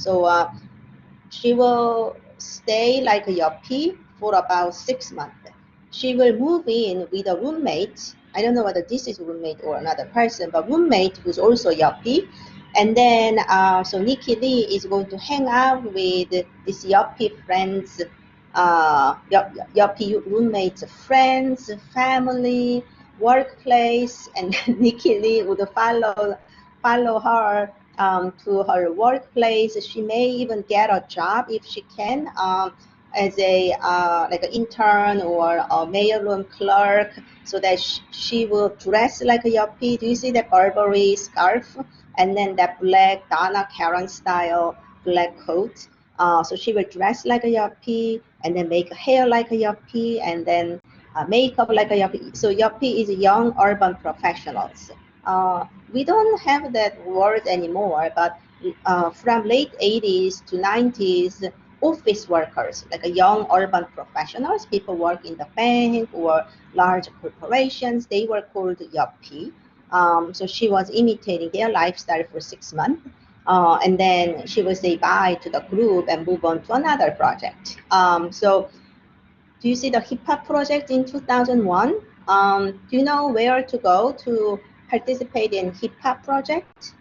So she will stay like a yuppie for about 6 months. She will move in with a roommate. I don't know whether this is roommate or another person, but roommate who's also yuppie. And then, so Nikki Lee is going to hang out with this yuppie friends, yuppie roommates, friends, family, workplace, and Nikki Lee would follow her to her workplace. She may even get a job if she can, as a like an intern or a mailroom clerk, so that she will dress like a yuppie. Do you see that Burberry scarf? And then that black Donna Karan style black coat. So she will dress like a yuppie, and then make hair like a yuppie, and then makeup like a yuppie. So yuppie is young urban professionals. We don't have that word anymore, but from late 80s to 90s, office workers, like a young urban professionals, people work in the bank or large corporations, they were called yuppie. So she was imitating their lifestyle for 6 months. And then she will say bye to the group and move on to another project. So do you see the hip hop project in 2001? Do you know where to go to participate in hip hop project?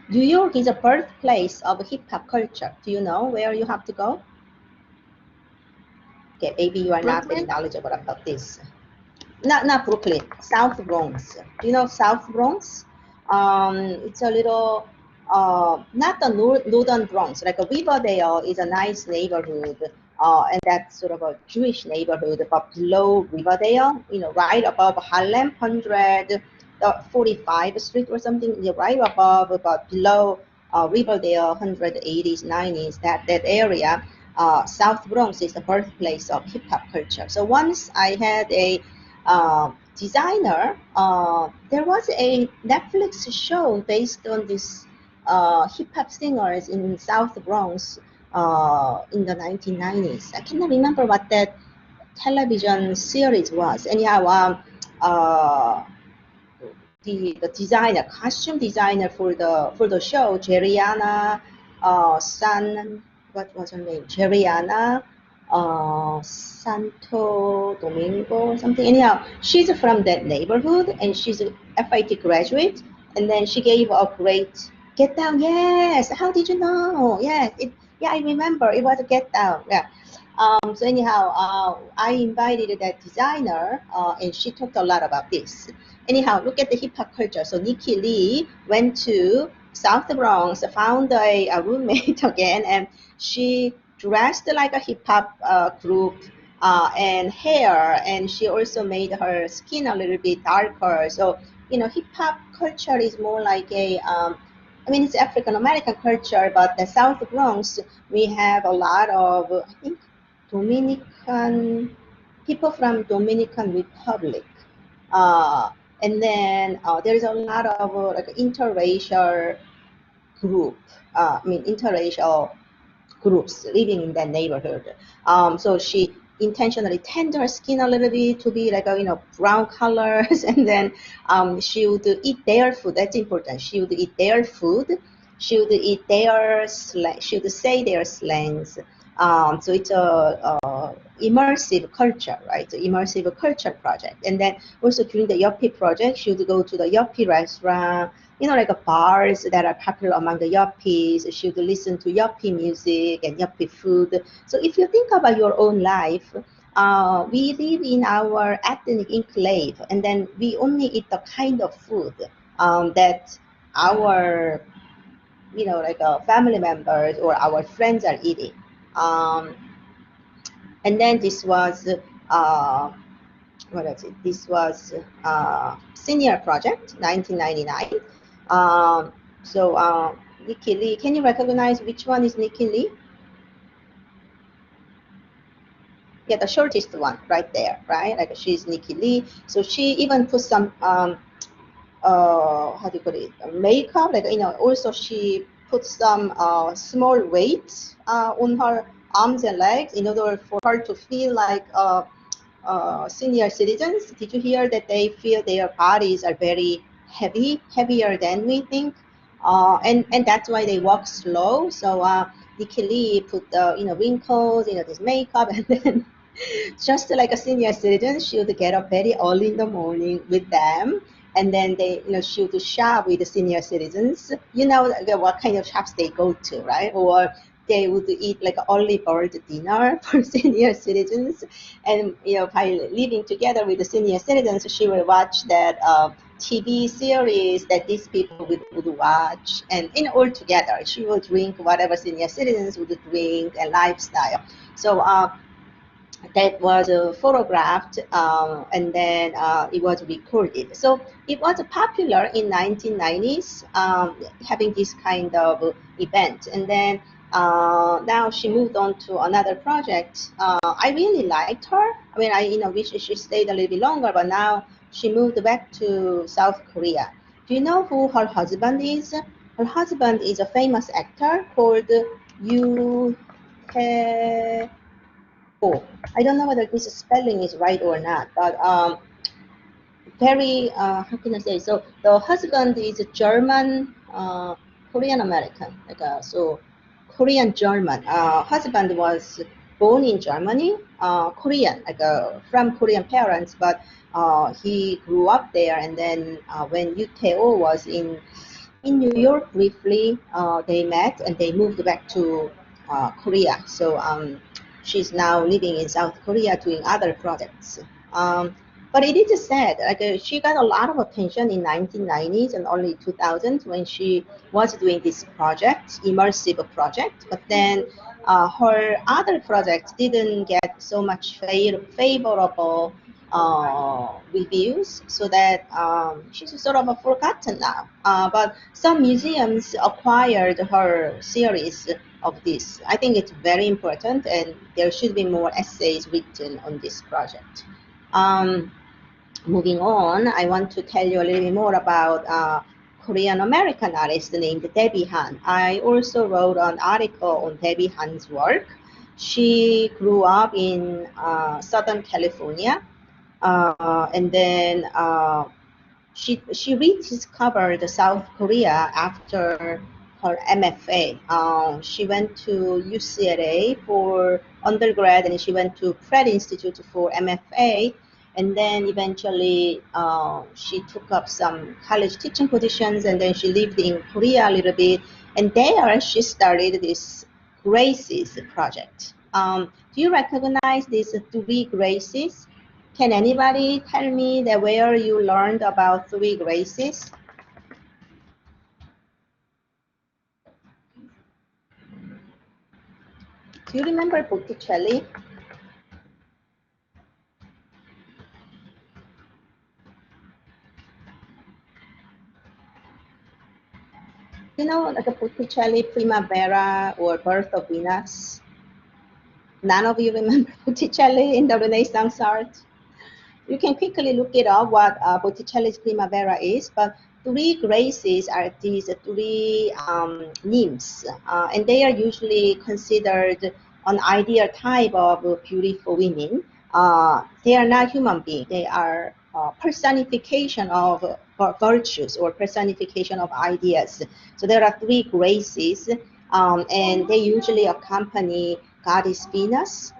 New York is a birthplace of hip hop culture. Do you know where you have to go? Okay, maybe you are not very knowledgeable about this. Not Brooklyn, South Bronx. Do you know South Bronx? It's a little, not the northern Bronx, like a Riverdale is a nice neighborhood, and that's sort of a Jewish neighborhood, but below Riverdale, you know, right above Harlem, 145th Street or something, right above, but below Riverdale, 180s, 90s, that area. South Bronx is the birthplace of hip hop culture. So once I had a designer, there was a Netflix show based on this hip hop singers in South Bronx in the 1990s. I cannot remember what that television series was. Anyhow, the designer, costume designer for the show, Jeriana what was her name? Jeriana Santo Domingo, something. Anyhow, she's from that neighborhood, and she's a FIT graduate. And then she gave a great Get Down. Yes. How did you know? Yes. Yeah, I remember. It was a Get Down. Yeah. So anyhow, I invited that designer, and she talked a lot about this. Anyhow, look at the hip hop culture. So Nikki Lee went to South Bronx, found a roommate again, and she dressed like a hip hop group and hair, and she also made her skin a little bit darker. So, you know, hip hop culture is more like a, I mean, it's African American culture, but the South Bronx, we have a lot of, I think, Dominican people from Dominican Republic. And then there is a lot of like interracial group, interracial groups living in that neighborhood. So she intentionally tanned her skin a little bit to be like a, brown colors, and then she would eat their food. That's important. She would eat their food. She would eat their slang. She would say their slangs. So it's a immersive culture, right? So immersive culture project. And then also during the yuppie project, she would go to the yuppie restaurant, like bars that are popular among the yuppies. She would listen to yuppie music and yuppie food. So if you think about your own life, we live in our ethnic enclave, and then we only eat the kind of food that our, family members or our friends are eating. And then this was, what is it? This was senior project, 1999. So Nikki Lee, can you recognize which one is Nikki Lee? Yeah, the shortest one right there, right? Like she's Nikki Lee. So she even put some, how do you call it, makeup, also she put some small weights on her arms and legs in order for her to feel like senior citizens. Did you hear that they feel their bodies are very heavy, heavier than we think? and that's why they walk slow. So Nikki Lee put the wrinkles, this makeup, and then just like a senior citizen, she would get up very early in the morning with them, and then she would shop with the senior citizens. What kind of shops they go to, right? Or they would eat like an early bird dinner for senior citizens, and by living together with the senior citizens, she will watch that TV series that these people would watch, and all together she would drink whatever senior citizens would drink and lifestyle. So that was photographed, and then it was recorded. So it was popular in 1990s, having this kind of event. And then now she moved on to another project. I really liked her. I mean, I wish she stayed a little bit longer, but now she moved back to South Korea. Do you know who her husband is? Her husband is a famous actor called Yoo Tae. I don't know whether this spelling is right or not, but very, how can I say? So the husband is German, Korean American, so Korean German. Husband was born in Germany, Korean, from Korean parents, but he grew up there. And then when Yoo Tae-oh was in New York briefly, they met and they moved back to Korea. So she's now living in South Korea doing other projects. But it is sad. She got a lot of attention in 1990s and early 2000s when she was doing this project, immersive project. But then her other projects didn't get so much favorable reviews, so that she's sort of forgotten now. But some museums acquired her series of this. I think it's very important, and there should be more essays written on this project. Moving on, I want to tell you a little bit more about Korean American artist named Debbie Han. I also wrote an article on Debbie Han's work. She grew up in Southern California, and then she rediscovered South Korea after her MFA. She went to UCLA for undergrad, and she went to Pratt Institute for MFA. And then eventually she took up some college teaching positions, and then she lived in Korea a little bit. And there she started this Graces project. Do you recognize these three Graces? Can anybody tell me that where you learned about three Graces? Do you remember Botticelli? Like a Botticelli Primavera or Birth of Venus? None of you remember Botticelli in the Renaissance art? You can quickly look it up what Botticelli's Primavera is, but three Graces are these three nymphs, and they are usually considered an ideal type of beautiful women. They are not human beings. They are personification of virtues or personification of ideas. So there are three Graces, and they usually accompany goddess Venus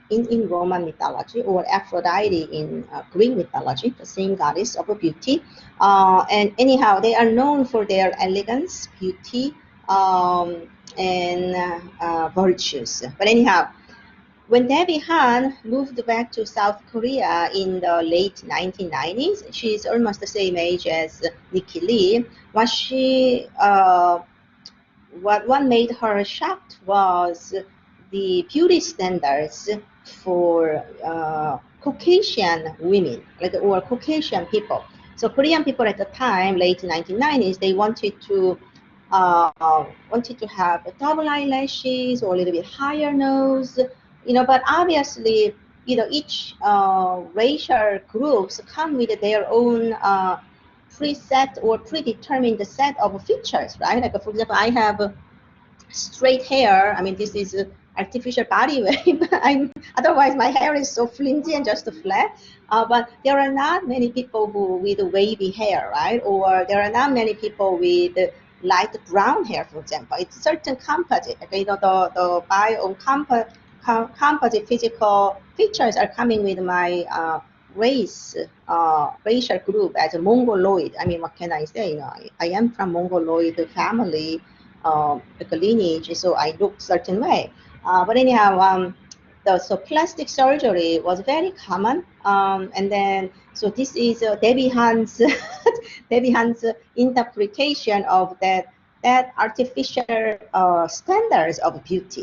in Roman mythology, or Aphrodite in Greek mythology, the same goddess of beauty. And anyhow, they are known for their elegance, beauty, and virtues. But anyhow, when Debbie Han moved back to South Korea in the late 1990s, she's almost the same age as Nikki Lee. What made her shocked was the beauty standards for Caucasian women, or Caucasian people. So Korean people at the time, late 1990s, they wanted to have double eyelashes or a little bit higher nose, but obviously, each racial groups come with their own preset or predetermined set of features, right? Like, for example, I have straight hair. I mean, this is artificial body wave. Otherwise, my hair is so flimsy and just flat. But there are not many people with wavy hair, right? Or there are not many people with light brown hair, for example. It's certain composite. Okay, the composite physical features are coming with my racial group as a Mongoloid. I mean, what can I say? I am from Mongoloid family, like a lineage, so I look certain way. But anyhow, so plastic surgery was very common, and then so this is Debbie Han's Debbie Han's interpretation of that artificial standards of beauty.